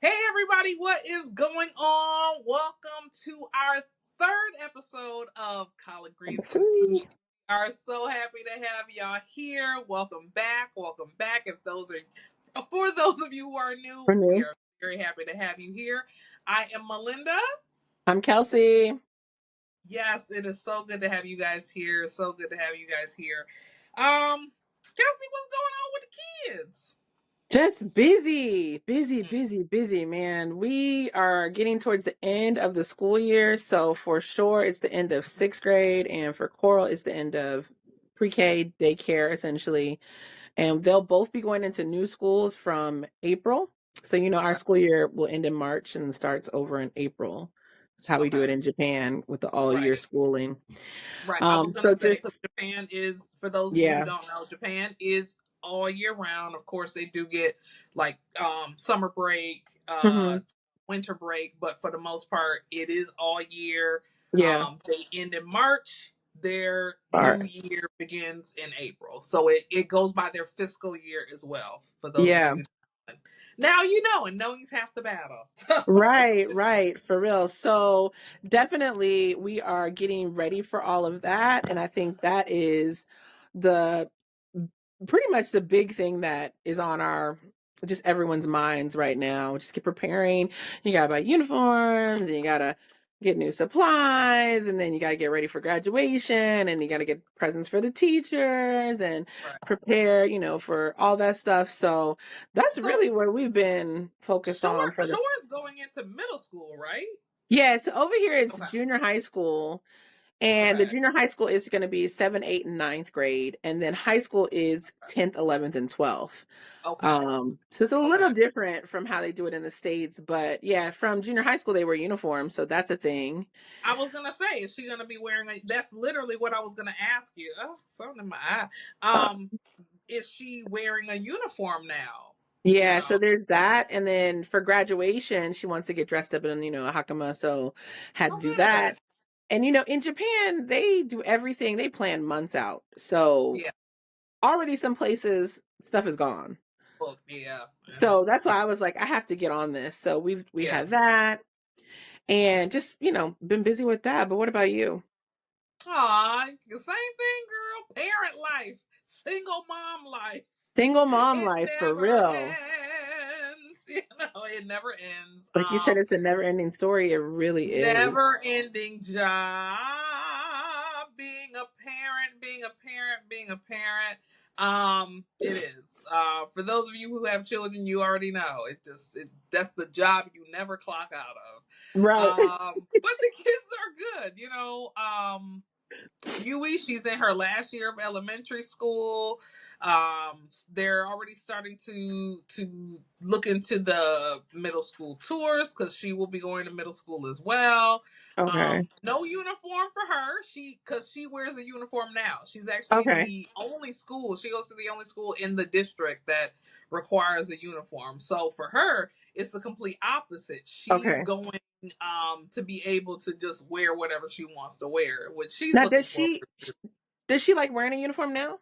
Hey everybody, what is going on? Welcome to our third episode of Collard Greens and Sushi. Three. We are so happy to have y'all here. Welcome back. Welcome back. For those of you who are new, We're we new. are very happy to have you here. I am Malinda. I'm Kelsey. Yes, it is so good to have you guys here. So good to have you guys here. Kelsey, what's going on with the kids? Just busy, man. We are getting towards the end of the school year. So for sure, it's the end of sixth grade. And for Coral, it's the end of pre-K daycare, essentially. And they'll both be going into new schools from April. So, our Right. school year will end in March and starts over in April. That's how we do Okay. it in Japan with the all year Right. schooling. Right. I was So gonna say because just, Japan is, for those of you who yeah. don't know, Japan is all year round. Of course, they do get like summer break, Hmm. winter break, but for the most part, it is all year. Yeah. They end in March. Their All new right. year begins in April, so it goes by their fiscal year as well. For those of Yeah. you who don't. Now you know, and knowing's half the battle. Right, for real. So definitely we are getting ready for all of that. And I think that is the pretty much the big thing that is on our just everyone's minds right now. Just get preparing. You gotta buy uniforms and you gotta get new supplies and then you gotta get ready for graduation and you gotta get presents for the teachers and Right. prepare, for all that stuff. So that's So really what we've been focused on for the Shore's going into middle school, right? yeah, so over here it's Okay. junior high school, and the Okay. junior high school is going to be 7th, 8th, and ninth grade, and then high school is 10th, 11th, and 12th. Okay. So it's a Okay. little different from how they do it in the States, but yeah, from junior high school they wear uniforms, so that's a thing. I was gonna say, is she gonna be wearing a? That's literally what I was gonna ask you. Oh, something in my eye. Uh, Is she wearing a uniform now? You yeah, know. so there's that, and then for graduation she wants to get dressed up in a hakama, so had to Oh, do good. that. And in Japan they do everything, they plan months out. So Yeah. already some places stuff is gone. Book. Yeah. Yeah. So that's why I was like, I have to get on this. So we Yeah. had that and just, been busy with that. But what about you? Aw, the same thing, girl. Parent life, single mom life. Single mom It life for never real. ends. It never ends. Like you said, it's a never ending story. It really is. Never ending job. Being a parent, being a parent, being a parent. It is. For those of you who have children, you already know. That's the job you never clock out of. Right. But the kids are good, Yui, she's in her last year of elementary school. They're already starting to look into the middle school tours because she will be going to middle school as well. Okay. No uniform for her. Because she wears a uniform now. She's actually Okay. the only school. She goes to the only school in the district that requires a uniform. So for her, it's the complete opposite. She's Okay. going to be able to just wear whatever she wants to wear, which she's Now, looking does forward she to. does she like wearing a uniform now?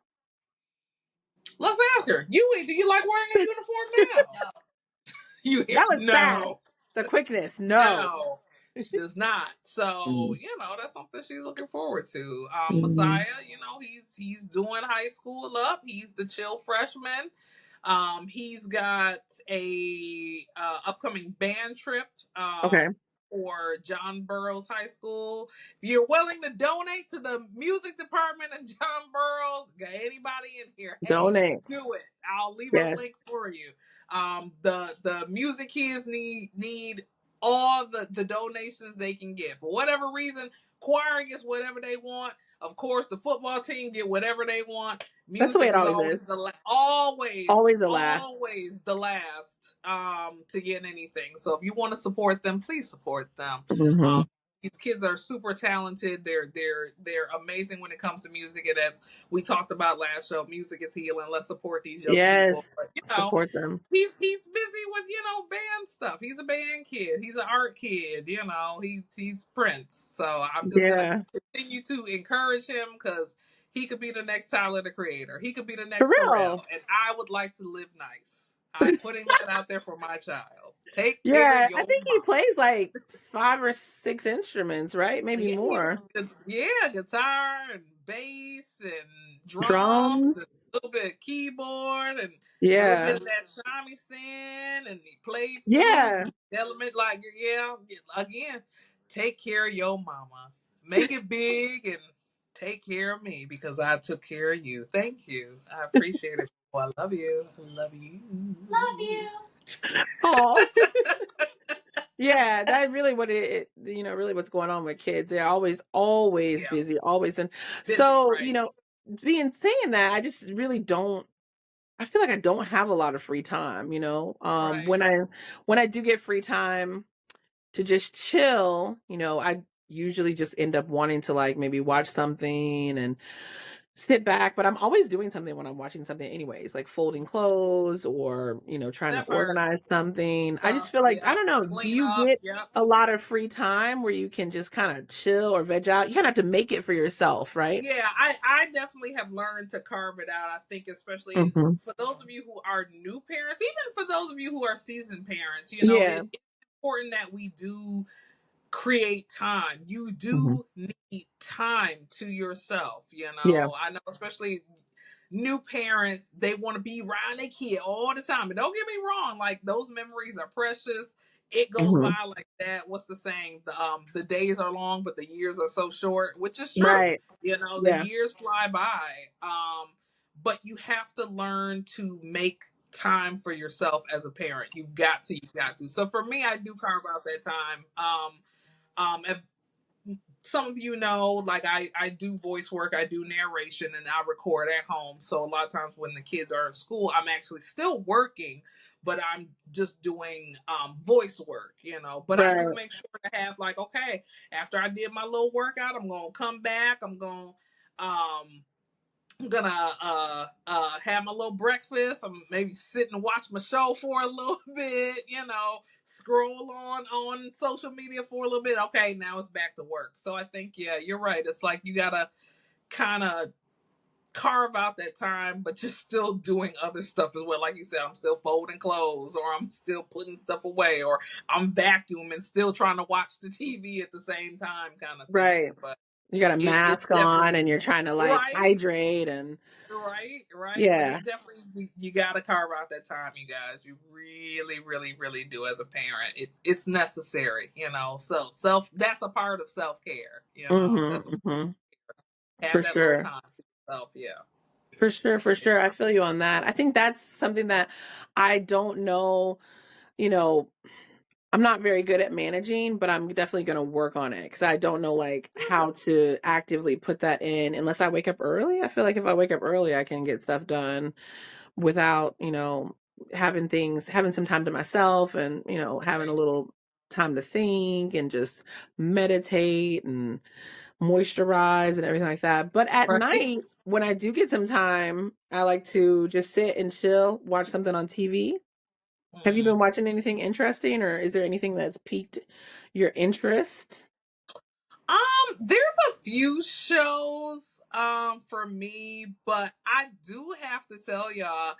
Let's ask her. Yui, do you like wearing a uniform now? No. You hear? That was No. fast. The quickness. No. No. She does not. So, Mm. that's something she's looking forward to. Mm. Messiah, he's doing high school up. He's the chill freshman. He's got a upcoming band trip Okay. for John Burroughs High School. If you're willing to donate to the music department at John Burroughs, got anybody in here? Hey, Donate. do it. I'll leave a link Yes. for you. The music kids need all the donations they can get for whatever reason. Choir gets whatever they want. Of course, the football team get whatever they want. That's the way Music it is always is. always always Always a laugh. always the last to get anything. So if you want to support them, please support them. Um, Hmm. these kids are super talented. They're amazing when it comes to music, and as we talked about last show, music is healing. Let's support these young people. Yes. But Support them. he's busy with band stuff. He's a band kid. He's an art kid. He's Prince. So I'm just gonna Yeah. continue to encourage him because he could be the next Tyler the Creator. He could be the For next real. Pharrell, and I would like to live nice. I'm putting that out there for my child. Take care of Yeah, I your think he mama. plays like 5 or 6 instruments, right? Maybe Yeah, more. guitar and bass and drums and Drums. a little bit of keyboard and a little bit Yeah. of that shamisen, and he played flute, Yeah. element like yeah. Again, take care of your mama. Make it big and take care of me because I took care of you. Thank you. I appreciate it. Oh, I love you. Love you. Love you. Oh. Yeah, that really what really what's going on with kids. They're always Yeah, busy, always. And busy, so, right? being saying that, I just really don't I feel like I don't have a lot of free time, Right. when I do get free time to just chill, I usually just end up wanting to like maybe watch something and sit back, but I'm always doing something when I'm watching something anyways, like folding clothes or, trying to That part. organize something. I just feel like, I Yeah. don't know, do Clean you up. get Yep. a lot of free time where you can just kind of chill or veg out? You kind of have to make it for yourself, right? Yeah, I definitely have learned to carve it out. I think especially Hmm. for those of you who are new parents, even for those of you who are seasoned parents, Yeah. it's important that we do create time. You Hmm. do need time to yourself. Yeah. I know, especially new parents, they want to be around their kid all the time. And don't get me wrong, like those memories are precious. It goes Hmm. by like that. What's the saying? The days are long, but the years are so short, which is true. Right. The Yeah. years fly by. But you have to learn to make time for yourself as a parent. You got to. So for me, I do carve out that time. If some of you know, like I do voice work, I do narration, and I record at home. So a lot of times when the kids are in school, I'm actually still working, but I'm just doing voice work, But I do Right. make sure to have like, okay, after I did my little workout, I'm gonna come back. Um I'm gonna have my little breakfast. I'm maybe sit and watch my show for a little bit, scroll on social media for a little bit. Okay, now it's back to work. So I think yeah, you're right. It's like you gotta kind of carve out that time, but you're still doing other stuff as well. Like you said, I'm still folding clothes, or I'm still putting stuff away, or I'm vacuuming, still trying to watch the TV at the same time, kind of thing. Right. But You got a it's mask on definitely and you're trying to like right. hydrate and Right. But yeah. it's definitely you got to carve out that time, you guys. You really, really, really do as a parent. It's necessary, So that's a part of self care, Mhm. That's Mhm. For have that little sure. time for yourself. Yeah. For sure, for Yeah. sure. I feel you on that. I think that's something that I don't know, you know, I'm not very good at managing, but I'm definitely going to work on it because I don't know like how to actively put that in unless I wake up early. I feel like if I wake up early, I can get stuff done without, having some time to myself and, having a Right. little time to think and just meditate and moisturize and everything like that. But at Right. night, when I do get some time, I like to just sit and chill, watch something on TV. Have you Mm. been watching anything interesting, or is there anything that's piqued your interest? There's a few shows for me, but I do have to tell y'all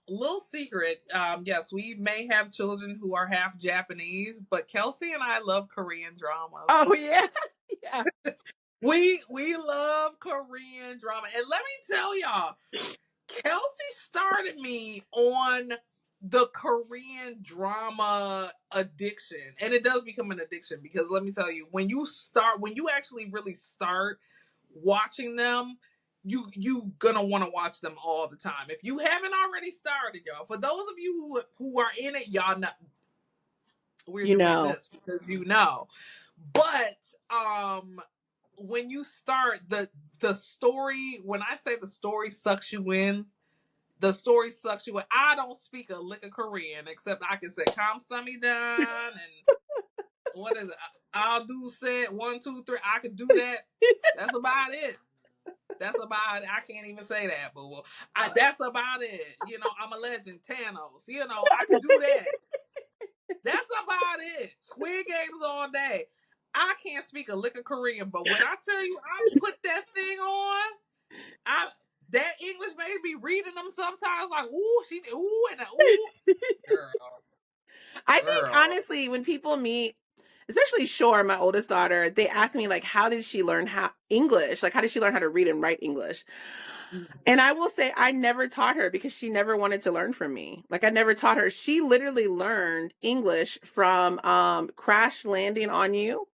little secret. Yes, we may have children who are half Japanese, but Kelsey and I love Korean Oh dramas. yeah, yeah. We love Korean drama. And let me tell y'all, Kelsey started me on the Korean drama addiction. And it does become an addiction because let me tell you, when you actually really start watching them, you gonna want to watch them all the time. If you haven't already started, y'all, for those of you who are in it, y'all know we're You doing know, this because But when you start the story, when I say the story sucks you in, the story sucks you in. I don't speak a lick of Korean except I can say kamsamida and what is it? I'll do said 1, 2, 3. I could do that. That's about it. That's about it. I can't even say that, but that's about it. I'm a legend, Thanos. I could do that. That's about it. Squid Games all day. I can't speak a lick of Korean, but when I tell you I put that thing on, I that English made me reading them sometimes like ooh, she ooh and a ooh girl. I think girl. honestly, when people meet, especially Shore, my oldest daughter, they ask me like, how did she learn how English? Like, how did she learn how to read and write English? And I will say I never taught her because she never wanted to learn from me. Like I never taught her. She literally learned English from Crash Landing on You,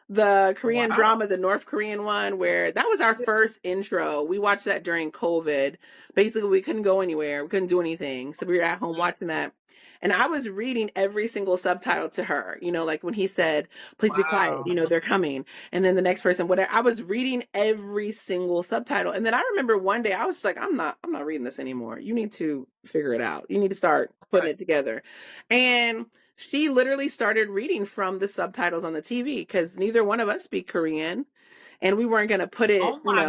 the Korean Wow. drama, the North Korean one, where that was our first intro. We watched that during COVID. Basically, we couldn't go anywhere. We couldn't do anything. So we were at home watching that. And I was reading every single subtitle to her, like when he said, please be quiet, Wow. they're coming. And then the next person, whatever. I was reading every single subtitle. And then I remember one day I was like, I'm not reading this anymore. You need to figure it out. You need to start putting Right. it together. And she literally started reading from the subtitles on the TV because neither one of us speak Korean. And we weren't going to put it, Oh my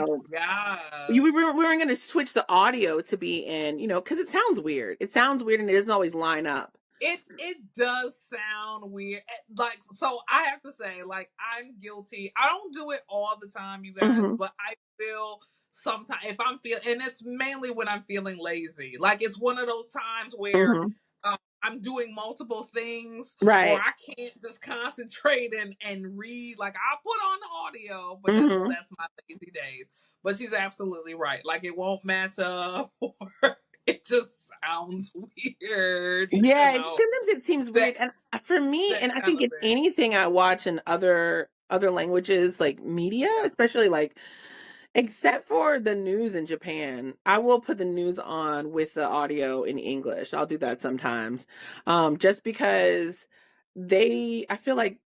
we gosh. weren't going to switch the audio to be in, because it sounds weird. It sounds weird and it doesn't always line up. It does sound weird. Like, so I have to say, like, I'm guilty. I don't do it all the time, you guys, Mm-hmm. but I feel sometimes if I'm feeling, and it's mainly when I'm feeling lazy. Like, it's one of those times where Mm-hmm. I'm doing multiple things, or Right. I can't just concentrate and read. Like, I'll put on the audio, but that's Mm-hmm. that's my lazy days. But she's absolutely right. Like, it won't match up, or it just sounds weird, Yeah, sometimes it seems that weird. And for me, that and I kind think of if thing. anything I watch in other languages like media, Yeah. especially like except for the news in Japan, I will put the news on with the audio in English. I'll do that sometimes. Just because I feel like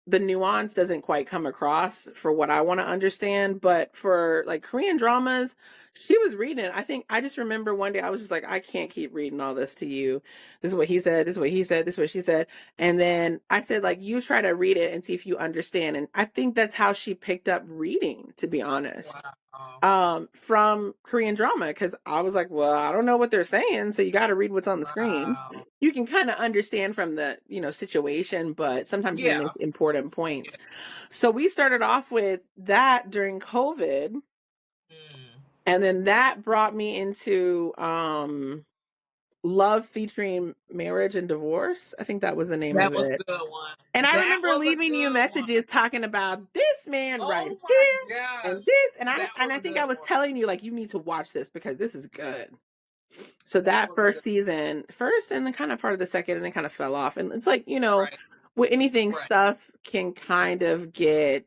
the nuance doesn't quite come across for what I want to understand. But for like Korean dramas, she was reading. I think I just remember one day I was just like, I can't keep reading all this to you. This is what he said. This is what he said. This is what she said. And then I said, like, you try to read it and see if you understand. And I think that's how she picked up reading, to be honest, Wow. from Korean drama. Because I was like, well, I don't know what they're saying. So you got to read what's on the screen. Wow. You can kind of understand from the, situation, but sometimes you Yeah. miss important Yeah. points. So we started off with that during COVID. Mm. And then that brought me into Love Featuring Marriage and Divorce. I think that was the name That of was a it. good one. And I That remember was a leaving you good one. messages talking about this man right Oh my here and gosh. this, and I That and was I a think good I was one. telling you like you need to watch this because this is good. So That that was a good first season, first and then kind of part of the second, and then kind of fell off. And it's like right. with anything, Right. stuff can kind of get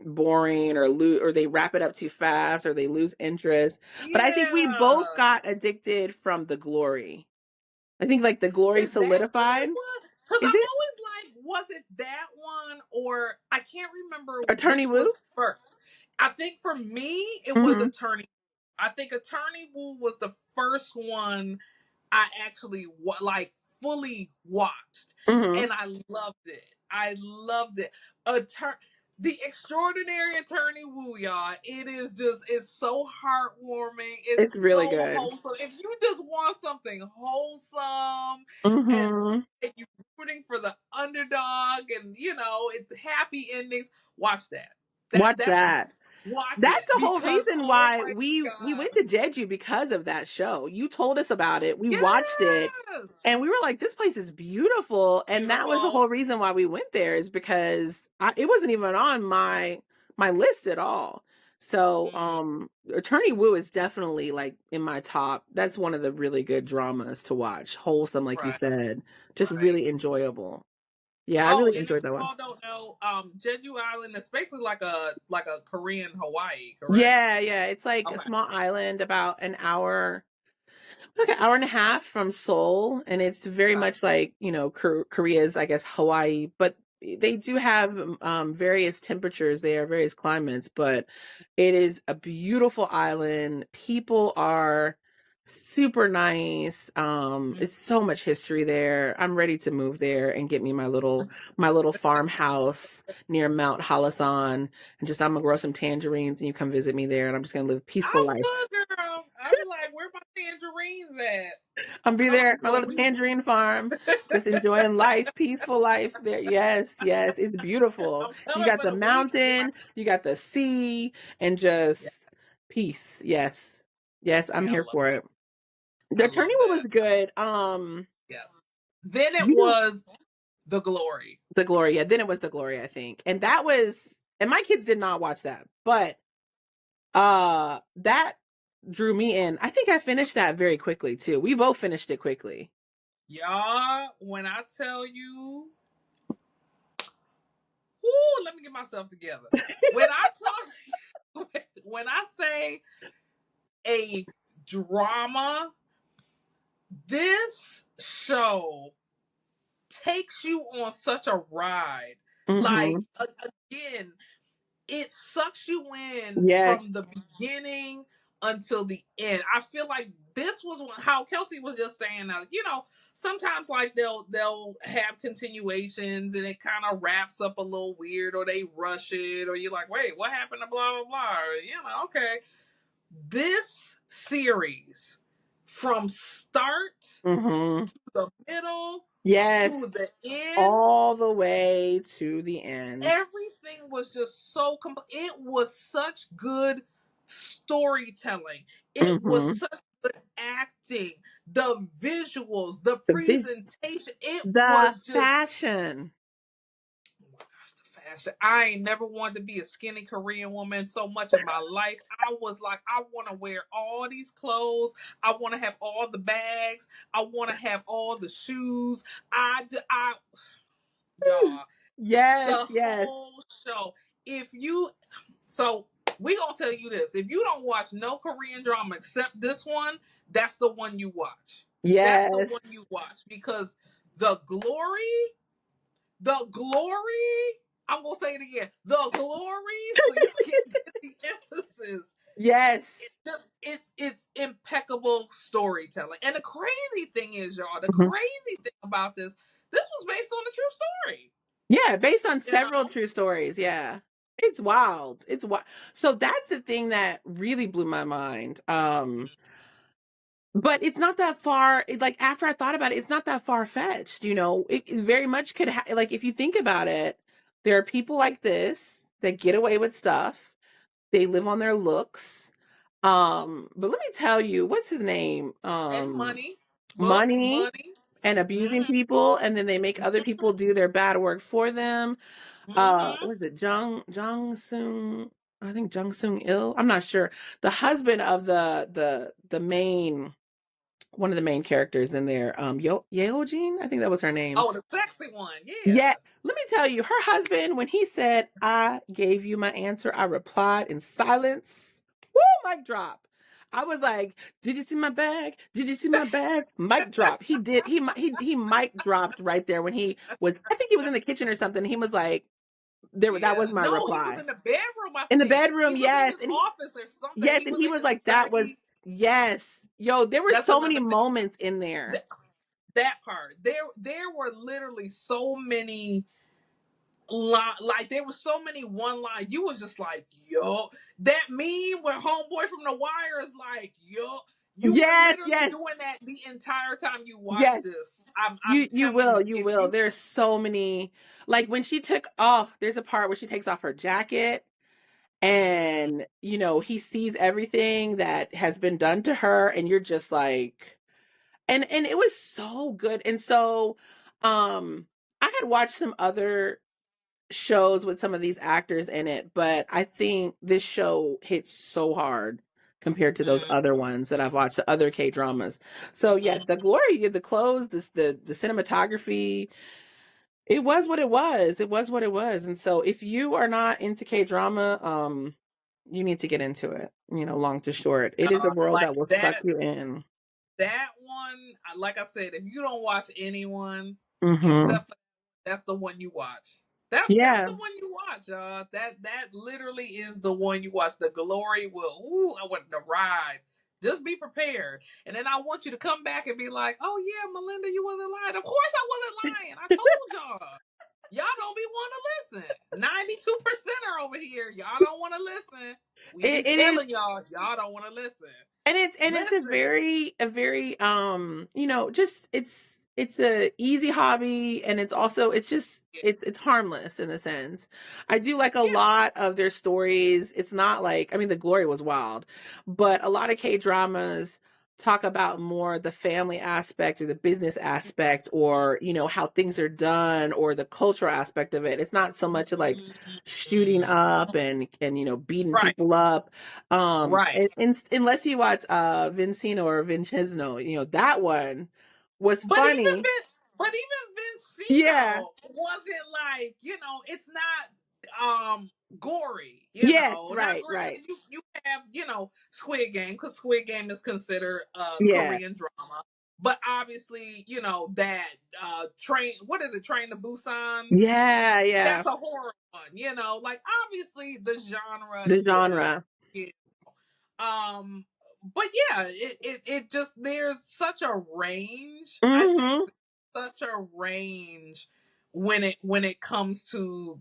boring or they wrap it up too fast or they lose interest. But I think we Yeah. both got addicted from The Glory. I think like The Glory Is that what solidified. it was? Because Is I'm it always like, was it that one or I can't remember Attorney which Woo? was first. I think for me it was Mm-hmm. Attorney. I think Attorney Woo was the first one I actually like fully watched, Mm-hmm. and I loved it. I loved it. Attorney. The Extraordinary Attorney Woo, y'all. It's so heartwarming. It's It's really so good. wholesome. If you just want something wholesome and, Mm-hmm. and you rooting for the underdog and, it's happy endings, watch that. Watch That's that. Watch That's it the whole because, reason oh why my we went God. to Jeju because of that show. You told us about it. We watched it Yes. and we were like, this place is beautiful. And that was the Beautiful. whole reason why we went there is because it wasn't even on my list at all. So, Mm, Attorney Woo is definitely like in my top. That's one of the really good dramas to watch. Wholesome, like you right, said, just right. really enjoyable. Yeah, I Oh, really and if enjoyed that you one. all don't know, Jeju Island is basically like a Korean Hawaii, correct? Yeah, yeah. It's like a Okay. small island about like an hour and a half from Seoul. And it's very Okay. much like, Korea's, I guess, Hawaii, but they do have various temperatures there, various climates, but it is a beautiful island. People are super nice. Mm. It's so much history there. I'm ready to move there and get me my little farmhouse near Mount Halasan and just I'm gonna grow some tangerines and you come visit me there and I'm just gonna live a I peaceful life. would, girl. I'd be like, where my tangerines at? I'll be there Come at my little please. tangerine farm, just enjoying life, peaceful life there. Yes, yes, it's beautiful. I'm You coming got for the the weekend. mountain, you got the sea, and Yeah, just peace. Yes, yes, I'm yeah, here for it. The I Attorney love One was that. good. Yes. Then it You was. The Glory. The Glory. Yeah, then it was The Glory, I think. And that was, and my kids did not watch that, but that drew me in. I think I finished that very quickly too. We both finished it quickly. Y'all, when I tell you, whoo, let me get myself together. When I talk, when I say a drama, this show takes you on such a ride. Like, Mm-hmm. again, it sucks you in Yes. from the beginning until the end. I feel like this was how Kelsey was just saying that, sometimes like they'll have continuations and it kind of wraps up a little weird, or they rush it, or you're like, wait, what happened to blah blah blah, or, okay. This series, from start Mm-hmm. to the middle Yes. to the end, All the way to the end. everything was just so it was such good storytelling. It was Mm-hmm. such good acting. The visuals, the The presentation, it the was just, fashion. oh my gosh, the fashion. I ain't never wanted to be a skinny Korean woman so much in my life. I was like, I want to wear all these clothes. I want to have all the bags. I want to have all the shoes. Y'all, the Yes, yes, whole show. If you, so we gonna tell you this: if you don't watch no Korean drama except this one, that's the one you watch. That's the one yes. you watch, because the glory, the glory. I'm gonna say it again: the glory. So you can get the emphasis. Yes. It's impeccable storytelling. And the crazy thing is, y'all, the Mhm. crazy thing about this was based on a true story. Yeah, based on You several know, true stories. Yeah. It's wild. It's wild. So that's the thing that really blew my mind. But it's not that far. Like after I thought about it, it's not that far fetched. It very much could like if you think about it, there are people like this that get away with stuff. They live on their looks. But let me tell you, what's his name? and money, looks, Money money. and abusing Mm-hmm. people, and then they make other people do their bad work for them. Mm-hmm. Was it Jung Sung? I think Jung Sung Il. I'm not sure. The husband of the main one of the main characters in there, Yeojin, I think that was her name. Oh, the sexy one, Yeah, yeah. let me tell you, her husband, when he said, "I gave you my answer," I replied in silence. Woo, mic drop. I was like, "Did you see my bag? Did you see my bag?" Mic drop. He did. He mic dropped right there when he was. I think he was in the kitchen or something. He was like, "There." That Yeah. was my No, he was reply in the bedroom, I in the think. He bedroom. was in Yes, his and office or something. yes, He and was he in was his like, "That was study. yes." Yo, there were That's so many another thing. moments in there. That part. There were literally so many like there were so many one line. You was just like, yo, that meme where homeboy from the wire is like, yo, you were Yes, literally yes, doing that the entire time you watched yes. this. I'm You telling will, you, you if will. you There's so many, like when she there's a part where she takes off her jacket and he sees everything that has been done to her, and you're just like, and it was so good. And so I had watched some other shows with some of these actors in it, but I think this show hits so hard compared to those mm, other ones that I've watched, the other K dramas. So yeah, mm, the glory, the clothes, the cinematography, it was what it was. It was what it was. And so if you are not into K drama, you need to get into it. Long to short, it is a world like that will suck that you in. that one, like I said, if you don't watch anyone Mm-hmm. except for, that's the one you watch. That's Yeah. the one you watch, y'all. That literally is the one you watch. The glory will. Ooh, I want to ride. Just be prepared, and then I want you to come back and be like, "Oh yeah, Malinda, you wasn't lying. Of course I wasn't lying. I told y'all. Y'all don't be want to listen. 92% are over here. Y'all don't want to listen. We be It is. telling y'all. Y'all don't want to listen. And it's Listen. a very just it's a easy hobby, and it's just it's harmless in the sense. I do like a Yeah. lot of their stories. It's not like, I mean, The Glory was wild, but a lot of K dramas talk about more the family aspect or the business aspect, or how things are done, or the cultural aspect of it. It's not so much like shooting Mm. up and beating Right, people up. right. Unless you watch Vincino or Vincenzo, that one was But even funny. Yeah. Vincino wasn't like, it's not gory, Yes, Now right, right. granted you have, Squid Game, because Squid Game is considered Yeah. Korean drama. But obviously, that what is it, Train to Busan? Yeah, yeah. That's a horror one, like obviously the genre The is, genre. you um but yeah, it just, there's such a range. I think Mhm. such a range when it comes to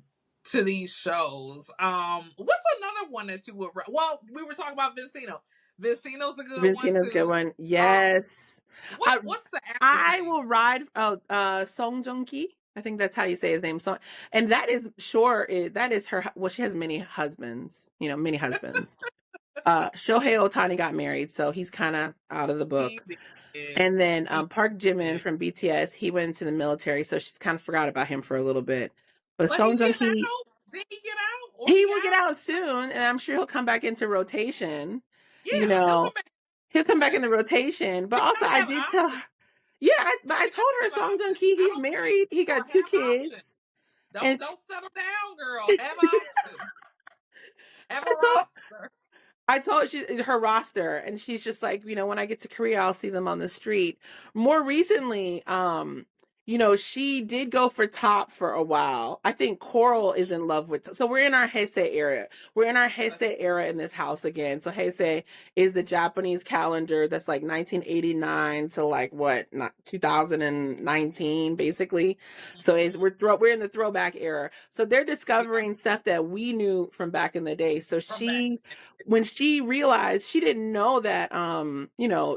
these shows. What's another one that you would well, we were talking about Vincino. Vincino's a good one Vincino's a good too. one. Um Yes. I what's the actor's I name? will ride Song Joong Ki. I think that's how you say his name. So, and that is sure that is her. Well, she has many husbands. Many husbands. Shohei Ohtani got married, so he's kind of out of the He book. did. And then He Park Jimin did. from BTS, he went into the military, so she's kind of forgot about him for a little bit. But But he Song Joong getting Ki, out. Did he get out? Or he he will get out? out soon, and I'm sure he'll come back into rotation. You Yeah, he'll come know, back. he'll come back Okay. into rotation. But You also, gotta I have did tell options. her, yeah, but I You told gotta her have Song Joong options. Ki, I he's don't think married, he or got two have options. kids, and Don't settle down, girl. Have options. Have a I told roster. I told her roster, and she's just like, when I get to Korea, I'll see them on the street. More recently, she did go for top for a while. I think Coral is in love with. So we're in our Heisei era. We're in our Heisei era in this house again. So Heisei is the Japanese calendar that's like 1989 to like what, not 2019, basically. So Mhm. we're in the throwback era. So they're Yeah, discovering stuff that we knew from back in the day. So from back when she realized, she didn't know that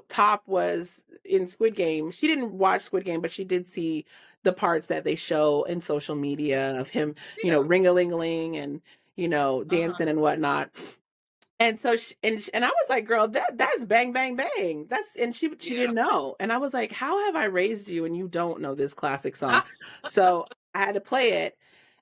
Top was in Squid Game. She didn't watch Squid Game, but she did see the parts that they show in social media of him, yeah. ring-a-ling-a-ling and Uh-huh. dancing and whatnot. And so and I was like, girl, that's bang bang bang. That's and she Yeah. didn't know. And I was like, how have I raised you and you don't know this classic song? So I had to play it.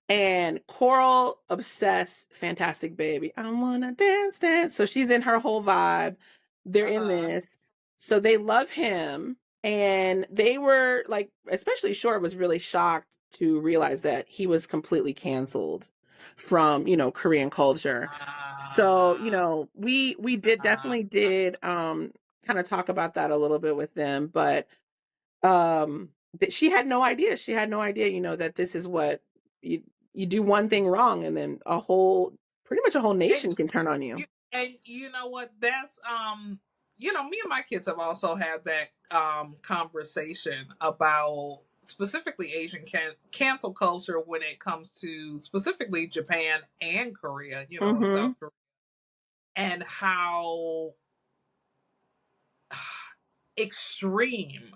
And Coral, obsessed, fantastic baby. I wanna dance, dance. So she's in her whole vibe. They're in Uh-huh. this. So they love him. And they were like, especially Short was really shocked to realize that he was completely canceled from, Korean culture. So, Uh, we did uh, definitely did kind of talk about that a little bit with them, but that she had no idea. She had no idea, that this is what you do one thing wrong and then pretty much a whole and nation can turn on you. you know what? That's me and my kids have also had that conversation about specifically Asian cancel culture when it comes to specifically Japan and Korea, and Mm-hmm. South Korea, and how extreme,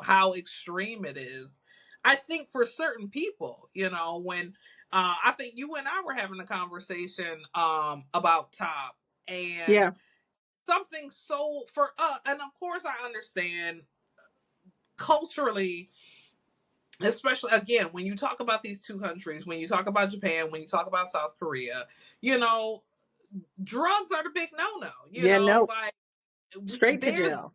how extreme it is. I think for certain people, when I think you and I were having a conversation about Top, and Yeah. something so for and of course I understand culturally, especially again when you talk about these two countries, when you talk about Japan, when you talk about South Korea, you know drugs are the big no-no, Yeah, no. like Straight to there's, jail.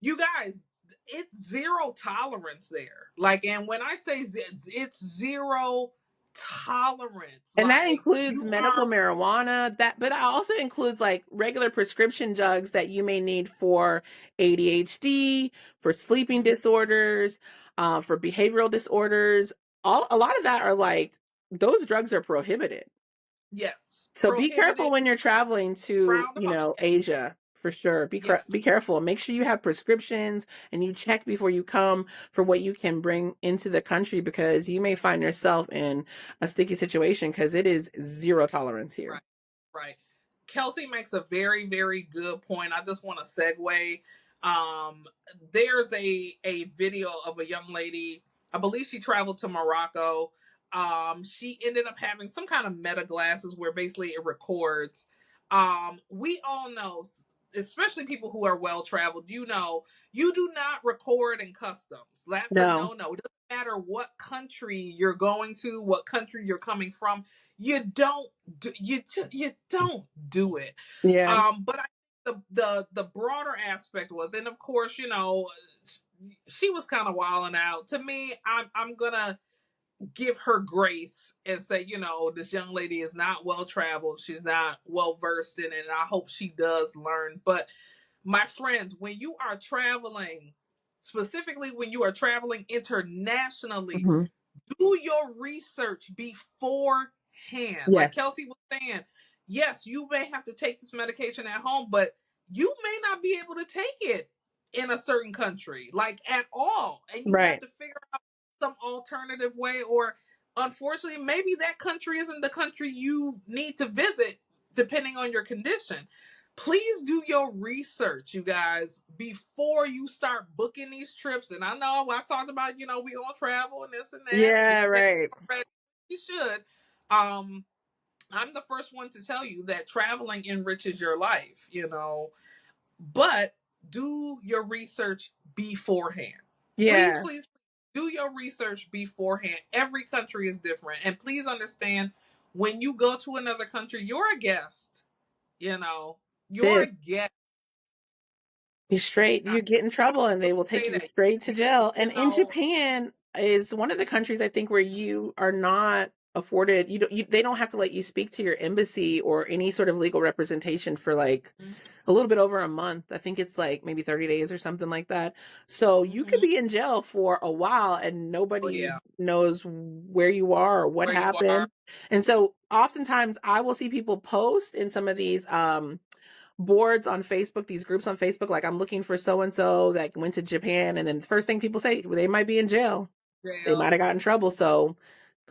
you guys, it's zero tolerance there. Like, and when I say it's zero tolerance, And that like includes you medical are, marijuana, but it also includes like regular prescription drugs that you may need for ADHD, for sleeping disorders, for behavioral disorders. A lot of that are like those drugs are prohibited. yes, So be careful prohibited, when you're traveling to, frowned upon. Yes, Asia for sure. Be yes, careful. Make sure you have prescriptions and you check before you come for what you can bring into the country, because you may find yourself in a sticky situation because it is zero tolerance here. right, right. Kelsey makes a very, very good point. I just want to segue. Um, there's a video of a young lady. I believe she traveled to Morocco. She ended up having some kind of meta glasses where basically it records. We all know. especially people who are well traveled, you know, you do not record in customs. That's a No. no no. It doesn't matter what country you're going to, what country you're coming from. You don't do, you don't do it. Yeah. But the broader aspect was, and of course, you know, she was kind of wilding out. To me, I'm gonna give her grace and say, you know, this young lady is not well traveled. She's not well versed in it. And I hope she does learn. But my friends, when you are traveling, specifically when you are traveling internationally, Hmm. do your research beforehand. Like Yes. Kelsey was saying, yes, you may have to take this medication at home, but you may not be able to take it in a certain country, like at all. And you have Right. to figure out some alternative way, or unfortunately, maybe that country isn't the country you need to visit, depending on your condition. Please do your research, you guys, before you start booking these trips. And I know I talked about, you know, we gonna travel and this and that. Yeah, Get your right. passport ready. You should. Um, I'm the first one to tell you that traveling enriches your life, you know, but do your research beforehand. Please, Yeah. please do your research beforehand. Every country is different. And please understand, when you go to another country, you're a guest, you know, you're This. a guest. You straight, I, you get in I trouble and they will take say you that, straight to jail. you And in know, Japan is one of the countries I think where you are not afforded, they don't have to let you speak to your embassy or any sort of legal representation for like a little bit over a month. I think it's like maybe 30 days or something like that. So you could mm-hmm. be in jail for a while and Oh nobody yeah, knows where you are or what where you are. happened. And so oftentimes I will see people post in some of these boards on Facebook, these groups on Facebook, like I'm looking for so and so that went to Japan, and then the first thing people say, well, they might be in jail. They might Jail. have got in trouble. So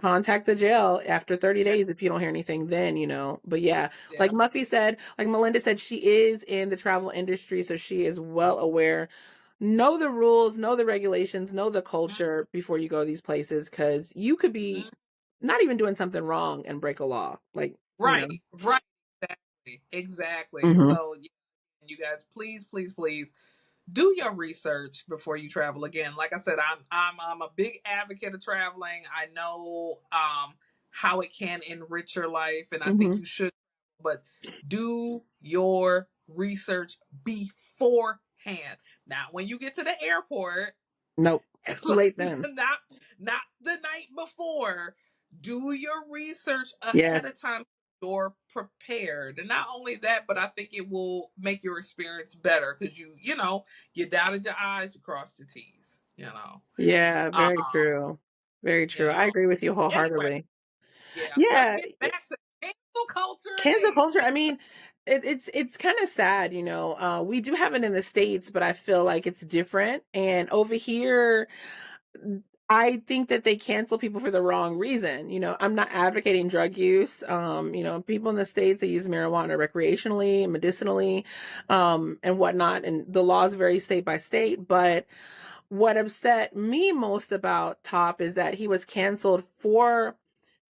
contact the jail after 30 Yeah, days if you don't hear anything then, you know. But yeah, yeah. like Muffy said, like Malinda said, she is in the travel industry, so she is well aware. Know the rules, know the regulations, know the culture before you go to these places, because you could be Mhm. not even doing something wrong and break a law. Like, you know. Right, right. Exactly, exactly. Hmm. So, yeah, you guys, please, please, please do your research before you travel. Again, like I said, I'm a big advocate of traveling. I know how it can enrich your life, and I think Hmm. you should, but do your research beforehand. Now when you get to the airport, Nope. It's too late then. not the night before. Do your research ahead of Yes. time. You're prepared, and not only that, but I think it will make your experience better, because you know, you dotted your I's, you crossed your T's. You know, Yeah, um, very true. Very you true. I know. agree with you Anyway, wholeheartedly. yeah, let's Yeah, get back to cancel culture cancel and culture. I mean, it's kind of sad, you know. We do have it in the States, but I feel like it's different. And over here, I think that they cancel people for the wrong reason. You know, I'm not advocating drug use. You know, people in the States, they use marijuana recreationally, medicinally, and whatnot. And the laws vary state by state. But what upset me most about Top is that he was canceled for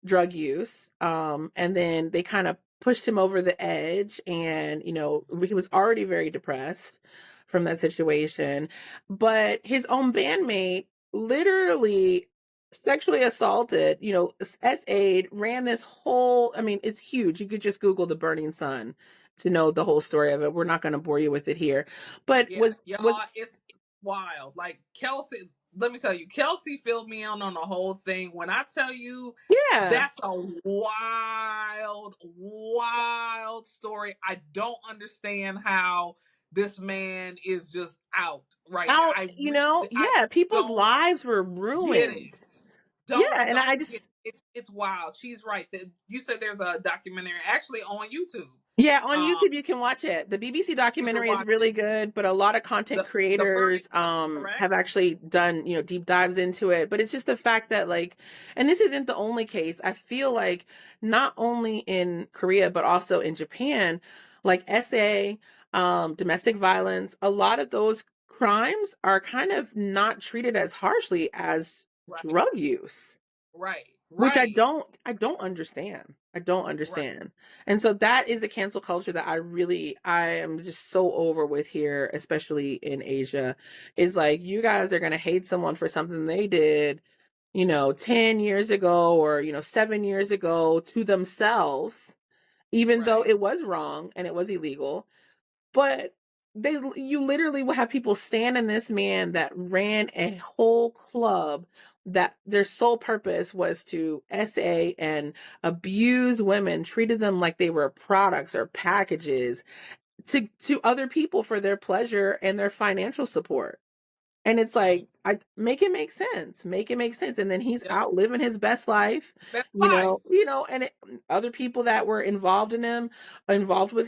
drug use. And then they kind of pushed him over the edge, and, you know, he was already very depressed from that situation. But his own bandmate literally sexually assaulted, you know, S-Aid ran this whole, I mean, it's huge. You could just Google the Burning Sun to know the whole story of it. We're not going to bore you with it here. But yeah, was y'all, it's wild. Like Kelsey, let me tell you, Kelsey filled me in on the whole thing. When I tell you, yeah. that's a wild, wild story. I don't understand how this man is just out right now. Out, you know, I yeah, people's don't lives were get ruined. it. Yeah, and I Don't get just it. It's wild. She's right. You said there's a documentary actually on YouTube. yeah, on Um, YouTube you can watch it. The BBC you can documentary is watch really it. good, but a lot of content The Burning creators Sun, correct? have actually done, you know, deep dives into it. But it's just the fact that, like, and this isn't the only case. I feel like not only in Korea but also in Japan, like SA, domestic violence, a lot of those crimes are kind of not treated as harshly as Right. drug use. Right. which Right. I don't understand. I don't Right. understand. And so that is the cancel culture that I am just so over with here, especially in Asia, is like, you guys are going to hate someone for something they did, 10 years ago, or, 7 years ago, to themselves, even though Right. it was wrong and it was illegal. But you literally will have people stand in this man that ran a whole club that their sole purpose was to SA and abuse women, treated them like they were products or packages to other people for their pleasure and their financial support. And it's Right. like, I make it make sense. Make it make sense. And then he's Yep. out living his best life, Best life. and other people that were involved with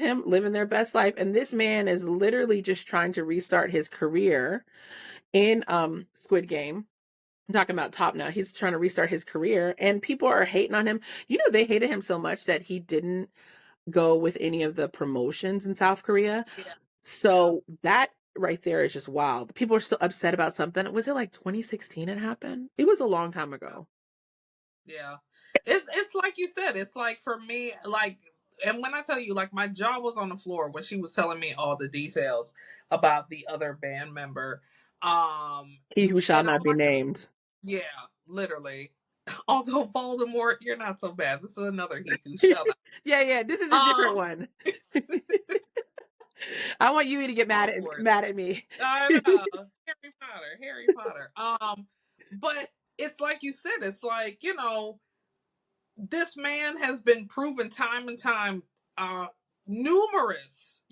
him, living their best life. And this man is literally just trying to restart his career in Squid Game. I'm talking about top now. He's trying to restart his career, and people are hating on him. They hated him so much that he didn't go with any of the promotions in South Korea. Yeah. Yeah. So that right there is just wild. People are still upset about something. Was it like 2016 it happened? It was a long time ago. Yeah. It's like you said, it's like for me, like, and when I tell you, like, my jaw was on the floor when she was telling me all the details about the other band member. He who shall And I'm not be like, named. yeah, literally. Although Voldemort, you're not so bad. This is another he who shall not. Yeah, yeah. This is a different Um one. I want you to get mad at Hogwarts. mad at me. I know. Harry Potter. Harry Potter. But it's like you said, it's like, this man has been proven time and time, numerous,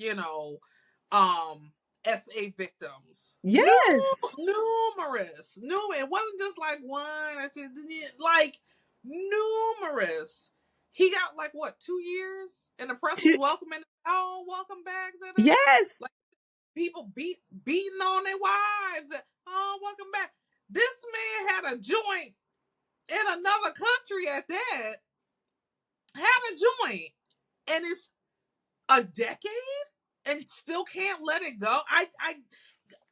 um SA victims. Yes. Numerous. It wasn't just like one or two, like numerous. He got like what, 2 years? And the press was Two- welcoming, oh, welcome back. Da, da, da. Yes. Like people beating on their wives. Oh, welcome back. This man had a joint in another country at that, had a joint, and it's a decade and still can't let it go.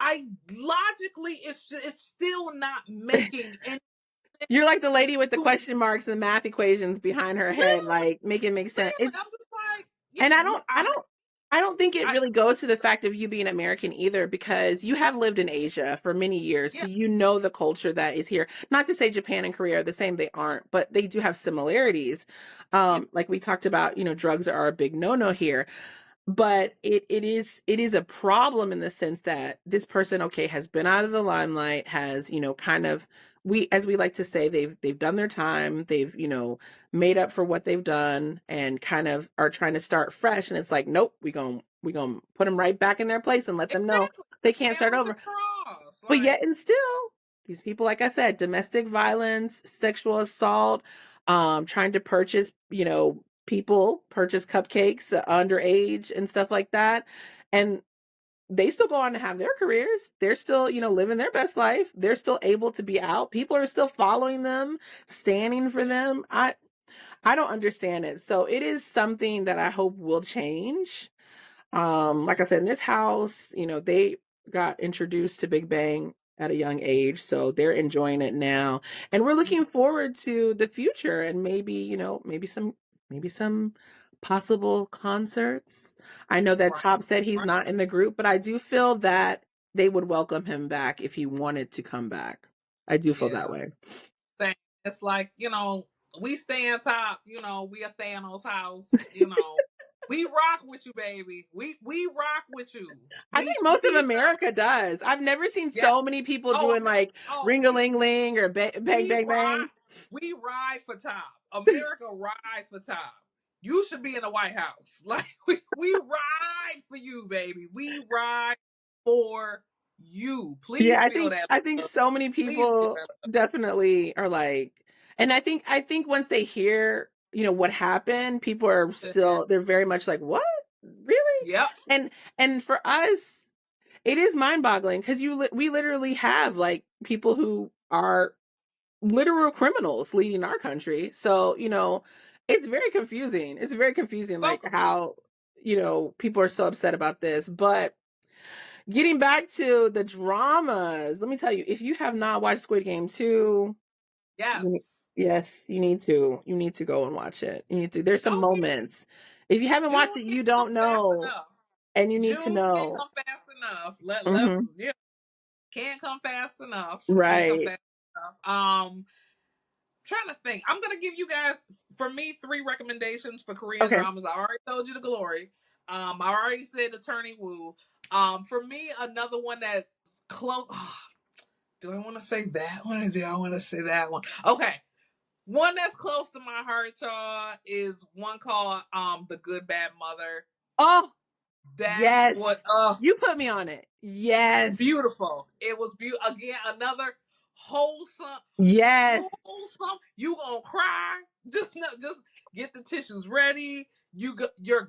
I logically, it's still not making any sense You're like the lady with the to question marks and the math equations behind her head, literally, like make it make sense. literally. It's I'm just like, And yeah, I don't think it I really goes to the fact of you being American either, because you have lived in Asia for many years. yeah, So you know the culture that is here. Not to say Japan and Korea are the same, they aren't, but they do have similarities. yeah, Like we talked about, drugs are a big no-no here. But it is a problem in the sense that this person, okay, has been out of the limelight, has, kind of, we, as we like to say, they've done their time, they've, made up for what they've done, and kind of are trying to start fresh. And it's like, nope, we gonna put them right back in their place and let them know exactly. they can't start Nail to over. the cross, But like, yet and still, these people, like I said, domestic violence, sexual assault, trying to purchase, people purchase cupcakes underage and stuff like that. And they still go on to have their careers. They're still, living their best life. They're still able to be out. People are still following them, standing for them. I don't understand it. So it is something that I hope will change. Like I said, in this house, they got introduced to Big Bang at a young age, so they're enjoying it now. And we're looking forward to the future, and maybe, maybe some possible concerts. I know that right, Top said he's right, not in the group, but I do feel that they would welcome him back if he wanted to come back. I do feel that yeah. way. Same. It's like, we stand top, we a Thanos house. We rock with you, baby. We rock with you. I think most of We shall, America does. I've never seen yeah. so many people Oh, doing America. like Oh, ring a ling ling or bang we bang bang. ride. We ride for top. America rides for top. You should be in the White House. Like we ride for you, baby. We ride for you. Yeah, Please I feel think that I think love. so many Please feel people that love. definitely are like, and I think once they hear, what happened, people are still, they're very much like, what? Really? Yep. And for us, it is mind-boggling, because we literally have like people who are literal criminals leading our country. So, it's very confusing. It's very confusing, So like how, people are so upset about this. But getting back to the dramas, let me tell you, if you have not watched Squid Game 2, yes. Yes, you need to. You need to go and watch it. You need to. There's some Okay, moments. If you haven't June watched it, can't you come don't fast know, enough. and you need to June can't know. come fast enough. Let's Hmm. yeah, can't come fast enough. Can't come Right. fast enough. Trying to think. I'm gonna give you guys, for me, 3 recommendations for Korean Okay. dramas. I already told you The Glory. I already said Attorney Woo. For me, another one that's close. Do I want to say that one or do I want to say that one? Okay. One that's close to my heart, y'all, is one called The Good Bad Mother. Oh, That what yes. You put me on it. Yes. beautiful. It was beautiful. Again, another wholesome, Yes. wholesome. You gonna cry? Just get the tissues ready. You're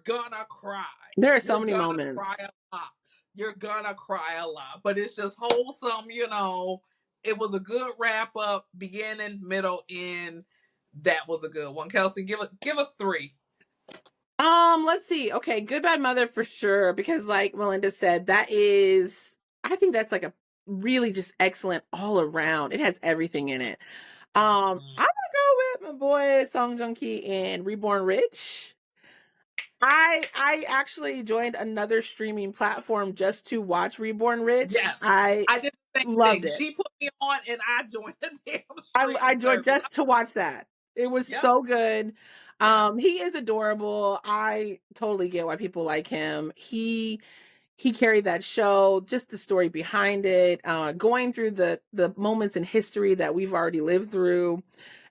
gonna cry. There are so You're many gonna cry moments. a lot. You're gonna cry a lot. But it's just wholesome. It was a good wrap up, beginning, middle, end. That was a good one. Kelsey, give us 3. Let's see. Okay, Good Bad Mother for sure, because like Melinda said, I think that's like a really just excellent all around. It has everything in it. I'm gonna go with my boy Song Joong Ki in Reborn Rich. I actually joined another streaming platform just to watch Reborn Rich. Yes, I I did the same loved thing. it. She put me on, and I joined the damn I streaming joined service. just to watch that. It was Yep, so good. yep. He is adorable. I totally get why people like him. He carried that show, just the story behind it, going through the moments in history that we've already lived through.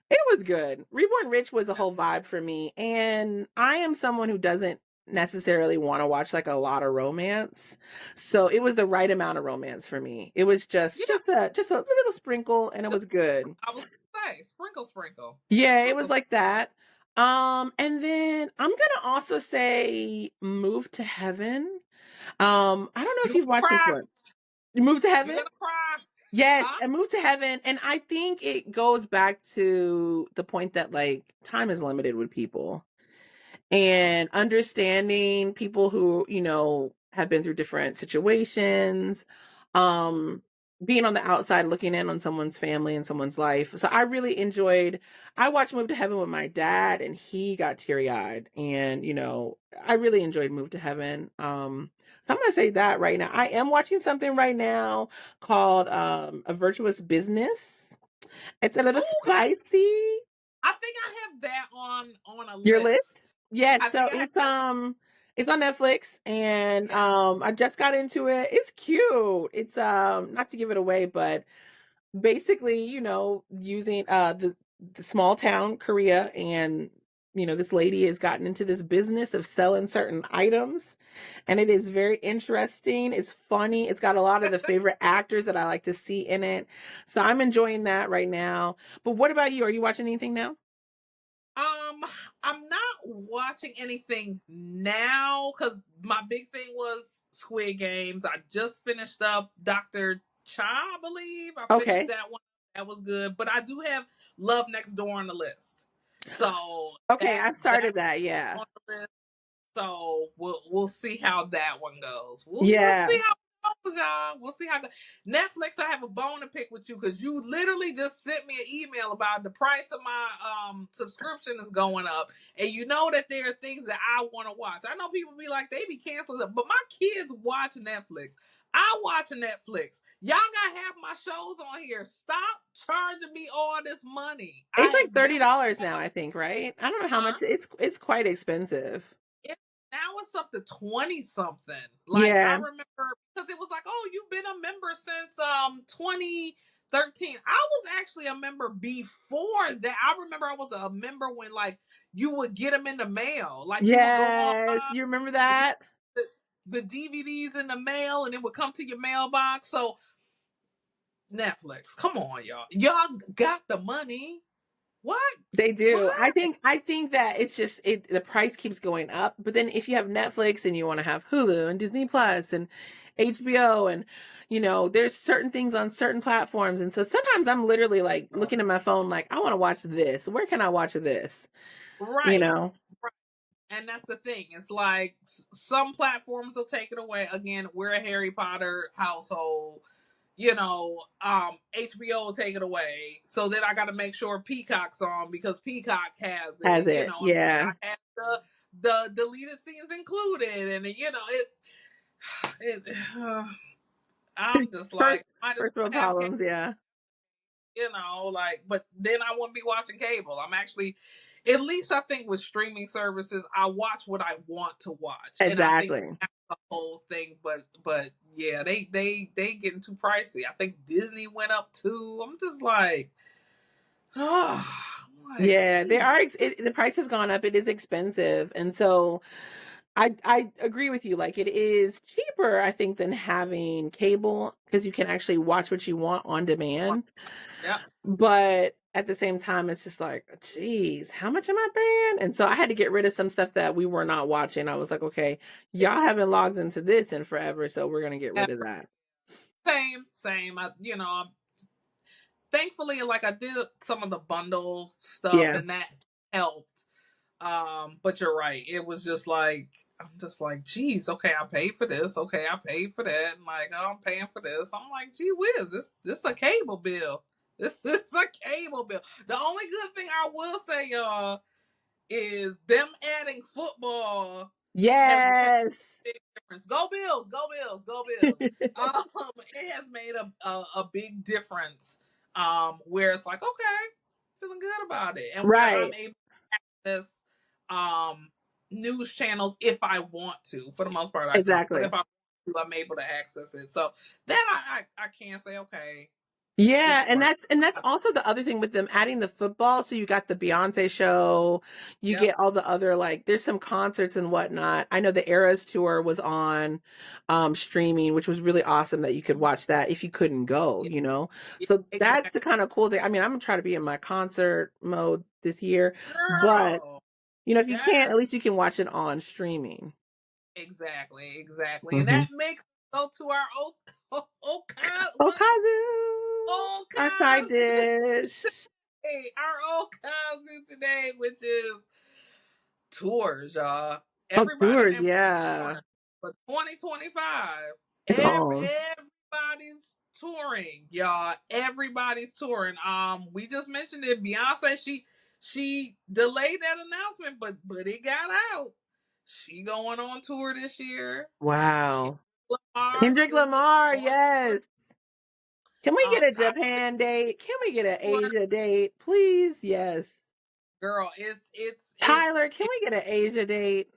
It was good. Reborn Rich was a whole vibe for me, and I am someone who doesn't necessarily want to watch like a lot of romance. So it was the right amount of romance for me. It was just Yeah, just a little sprinkle and it just was good. I was gonna say sprinkle, sprinkle, Yeah, it was sprinkle. like that. And then I'm gonna also say Move to Heaven. I don't know You if you've gonna watched this cry? one. Move to You Heaven? gonna cry? Yes, Huh? and Move to Heaven. And I think it goes back to the point that like time is limited with people and understanding people who, have been through different situations, um, being on the outside looking in on someone's family and someone's life. So I watched Move to Heaven with my dad and he got teary-eyed and, I really enjoyed Move to Heaven. So I'm going to say that right now. I am watching something right now called A Virtuous Business. It's a little Okay, spicy. I think I have that on a Your list? list. Yes, I so think I have that. it's on Netflix and Yeah. I just got into it. It's cute. It's not to give it away, but basically, using the small town Korea and this lady has gotten into this business of selling certain items and it is very interesting. It's funny. It's got a lot of the favorite actors that I like to see in it. So I'm enjoying that right now. But what about you? Are you watching anything now? Um, I'm not watching anything now because my big thing was Squid Games. I just finished up Dr. Cha, I believe. I finished Okay. that one. That was good. But I do have Love Next Door on the list. So Okay, that I've that started that. Yeah. on the list. So we'll see how that one goes. We'll Yeah. see how it goes, y'all. We'll see how it goes. Netflix, I have a bone to pick with you because you literally just sent me an email about the price of my subscription is going up, and you know that there are things that I want to watch. I know people be like they be canceling, but my kids watch Netflix. I watch Netflix. Y'all gotta have my shows on here. Stop charging me all this money. It's I like have never. $30 now, I think, right? I don't know how Huh? much it's quite expensive. it, Now it's up to 20 something. Like I Yeah. remember because it was like, oh, you've been a member since 2013. I was actually a member before that. I remember I was a member when like you would get them in the mail. Like you would go Yes. online You remember and you that? the DVDs in the mail and it would come to your mailbox. So Netflix, come on, y'all. Y'all got the money. What? They do. I What? think I think that it's just the price keeps going up. But then if you have Netflix and you want to have Hulu and Disney Plus and HBO and there's certain things on certain platforms. And so sometimes I'm literally like looking at my phone like I want to watch this. Where can I watch this? You Right. know? And that's the thing. It's like some platforms will take it away. Again, we're a Harry Potter household. HBO will take it away. So then I got to make sure Peacock's on because Peacock has it, Has and it? I Yeah. have the deleted scenes included, and it I'm just First like, might as first world well have cable, problems, yeah. like, but then I wouldn't be watching cable. I'm actually, at least I think with streaming services, I watch what I want to watch, and I think Exactly. that's the whole thing. But yeah, they getting too pricey. I think Disney went up too. I'm just like, Yeah, they gee, are the price has gone up. It is expensive. And so I agree with you. Like it is cheaper, I think, than having cable because you can actually watch what you want on demand. yeah, But at the same time, it's just like, geez, how much am I paying? And so I had to get rid of some stuff that we were not watching. I was like, okay, y'all haven't logged into this in forever, so we're gonna get rid of that. same. Thankfully, like I did some of the bundle stuff, Yeah, and that helped. But you're right. It was just like, I'm just like, geez, okay, I paid for this. Okay, I paid for that. And like, oh, I'm paying for this. I'm like, gee whiz, this a cable bill. This is a cable bill. The only good thing I will say, y'all, is them adding football has made a yes. big difference. Go Bills, go Bills, go Bills. Um, it has made a big difference. Where it's like, okay, feeling good about it, and where I'm Right, able this news channels if I want to. For the most part, I don't. But exactly. if I want to, I'm able to access it. So then I can say, okay, Yeah, it's worth. and that's also the other thing with them adding the football. So you got the Beyonce show, you Yep. get all the other like there's some concerts and whatnot. I know the Eras tour was on streaming, which was really awesome that you could watch that if you couldn't go, Yeah, you know. yeah, So that's exactly. the kind of cool thing. I mean, I'm gonna try to be in my concert mode this year, but Girl. if you can't, Yes. at least you can watch it on streaming. Exactly. And Hmm. that makes us go to our Okazu, old our side cause dish. today. Our old cause today, which is tours, y'all. Oh, Everybody tours, have yeah. tours for 2025. It's on. Everybody's touring, y'all. Everybody's touring. We just mentioned it. Beyonce, she delayed that announcement, but it got out. She going on tour this year. Wow. Lamar Kendrick SZA Lamar, on tour. yes. Can we get a Tyler Japan date? Can we get an tour. Asia date? Please, yes. Girl, Tyler, can we get an Asia date?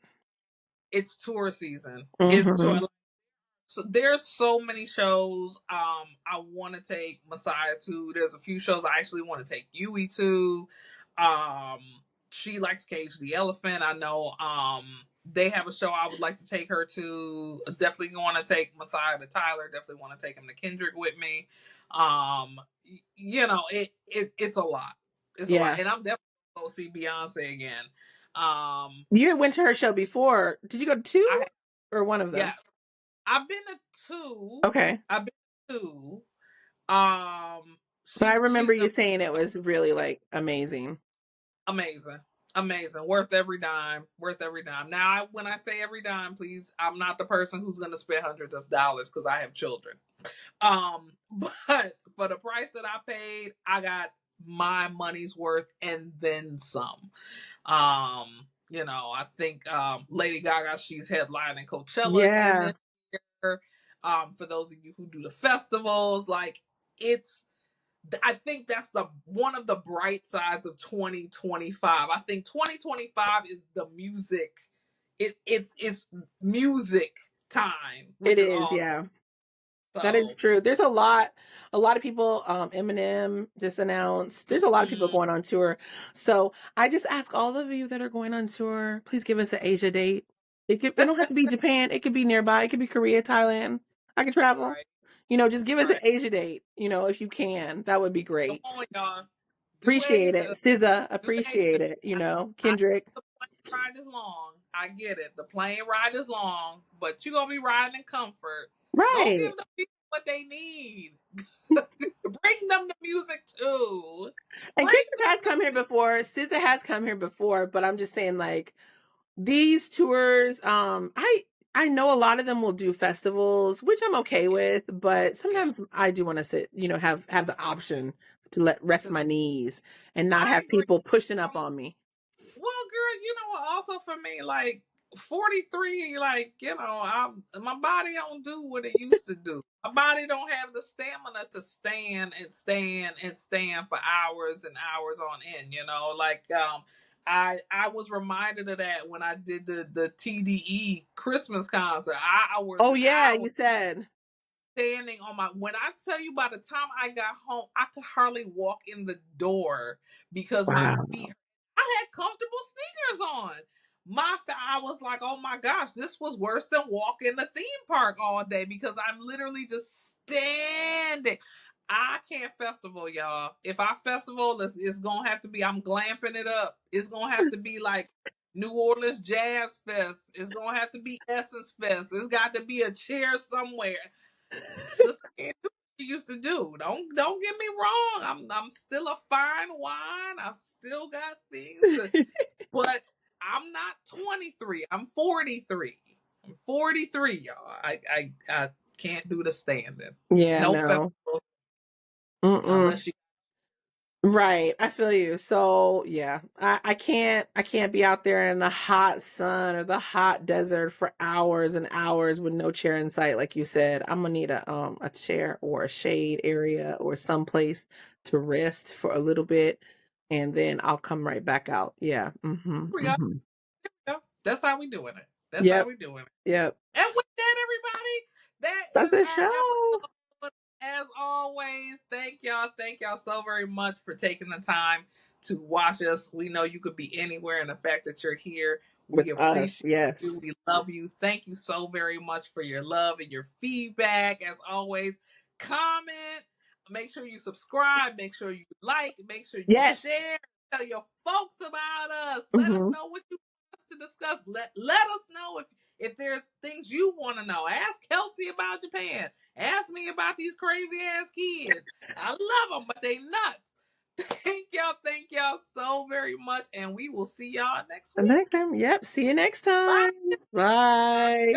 it's tour season. It's tour. Hmm. So there's so many shows I want to take Messiah to. There's a few shows I actually want to take Yui to. Um she likes Cage the Elephant. I know they have a show I would like to take her to. Definitely want to take Messiah to Tyler. Definitely want to take him to Kendrick with me. It's a lot. It's a lot. Yeah. And I'm definitely going to see Beyonce again. Um You went to her show before. Did you go to two I or one of them? Yes. I've been to two. Okay. I've been to two. Um, But I remember she's you saying it was really like amazing. amazing, amazing, worth every dime, worth every dime. Now, when I say every dime, please, I'm not the person who's going to spend hundreds of dollars because I have children. But for the price that I paid, I got my money's worth and then some. I think Lady Gaga, she's headlining Coachella again Yeah, this year. For those of you who do the festivals, like it's I think that's the one of the bright sides of 2025. I think 2025 is the music. It's music time, it which is is. awesome. Yeah. That is So, true. There's a lot of people, Eminem just announced. There's a lot of people mm, going on tour. So I just ask all of you that are going on tour, please give us an Asia date. It don't have to be Japan. It could be nearby. It could be Korea, Thailand. I can travel. right, Just give us an right. Asia date, if you can. That would be Come great. on, y'all. Do Appreciate it. Asia. SZA, Do Asia. appreciate it. I Kendrick. the plane ride is long. I get it. The plane ride is long, but you're gonna be riding in comfort. Go Right. give the people what they need. Bring them the music too. And Bring Kendrick them has come here before. SZA has come here before, but I'm just saying, like, these tours, I know a lot of them will do festivals, which I'm okay Yeah, with, but yeah. sometimes I do want to sit, have the option to let rest my Just knees and not I have agree. people pushing up Um, on me. Well, girl, you know what? Also for me, like 43, like my body don't do what it used to do. My body don't have the stamina to stand and stand and stand for hours and hours on end. I was reminded of that when I did the TDE Christmas concert. Hours Oh and yeah, hours you said. standing on my when I tell you by the time I got home, I could hardly walk in the door because my Wow. feet I had comfortable sneakers on. I was like, oh my gosh, this was worse than walking the theme park all day because I'm literally just standing. I can't festival, y'all. If I festival, it's gonna have to be I'm glamping it up. It's gonna have to be like New Orleans Jazz Fest. It's gonna have to be Essence Fest. It's got to be a chair somewhere. Sister can't do what she used to do. Don't get me wrong. I'm still a fine wine. I've still got but I'm not 23. I'm 43. I'm 43, y'all. I can't do the standing. Yeah, No no. festival Mm-mm. unless you Right. I feel you. So yeah, I can't be out there in the hot sun or the hot desert for hours and hours with no chair in sight, like you said. I'm gonna need a chair or a shade area or someplace to rest for a little bit, and then I'll come right back out. Yeah. Mm-hmm. we go. Mm-hmm. That's how we doing it. That's how Yep. we doing it. Yep. And with that, everybody, that That's is a our show. episode. As always, thank y'all. Thank y'all so very much for taking the time to watch us. We know you could be anywhere, and the fact that you're here, we With us. appreciate you. Yes. We love you. Thank you so very much for your love and your feedback. As always, comment. Make sure you subscribe. Make sure you like. Make sure you Yes. share. Tell your folks about us. Let us Mm-hmm. know what you want us to discuss. Let us know if there's things you want to know. Ask Kelsey about Japan. Ask me about these crazy ass kids. I love them, but they nuts. Thank y'all so very much, and we will see y'all next The next week. time. Yep. See you next time. Bye. Bye.